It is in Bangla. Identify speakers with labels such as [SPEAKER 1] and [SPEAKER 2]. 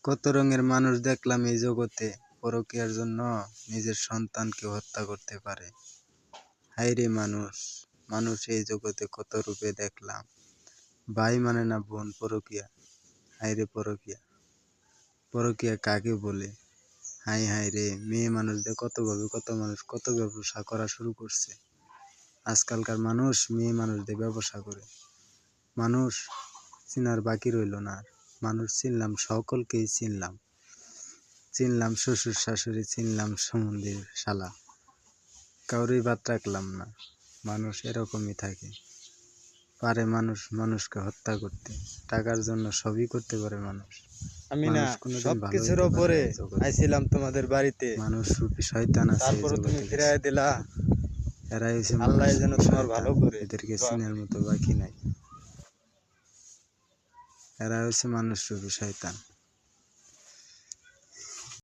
[SPEAKER 1] কত রঙের মানুষ দেখলাম এই জগতে, পরকীয়ার জন্য নিজের সন্তানকে হত্যা করতে পারে। হায়রে মানুষ, মানুষ এই জগতে কত রূপে দেখলাম। ভাই মানে না বোন পরকীয়া, হায়রে পরকীয়া। পরকীয়া কাকে বলে? হাই হাই রে, মেয়ে মানুষদের কত মানুষ কত ব্যবসা করা শুরু করছে। আজকালকার মানুষ মেয়ে মানুষদের ব্যবসা করে। মানুষ চিনার বাকি রইল না। মানুষ চিনলাম, সকলকেই চিনলাম। চিনলাম শ্বশুর শাশুড়ি, চিনলাম সম্বন্ধীর শালা, কাউরেই বাদ রাখলাম না। মানুষ এরকমই থাকে, পারে মানুষ মানুষকে হত্যা করতে। টাকার জন্য সবই করতে পারে মানুষ।
[SPEAKER 2] আমি না
[SPEAKER 1] মানুষ কোনোদিন ভালো
[SPEAKER 2] সবকিছুর
[SPEAKER 1] হইতে পারে
[SPEAKER 2] উপরে
[SPEAKER 1] না এই জগতে।
[SPEAKER 2] আইছিলাম তোমাদের বাড়িতে,
[SPEAKER 1] মানুষ রূপী শয়তান আছে এই
[SPEAKER 2] তারপরে তুমি
[SPEAKER 1] জগতে কিছু।
[SPEAKER 2] ফিরাই দিলা।
[SPEAKER 1] এরাই হচ্ছে
[SPEAKER 2] আল্লাহ
[SPEAKER 1] মানুষ
[SPEAKER 2] যেন
[SPEAKER 1] রূপী
[SPEAKER 2] তোমার
[SPEAKER 1] শয়তান,
[SPEAKER 2] ভালো করে।
[SPEAKER 1] এদেরকে চিনার মতো বাকি নাই। এরা হচ্ছে মানুষ রূপী শয়তান।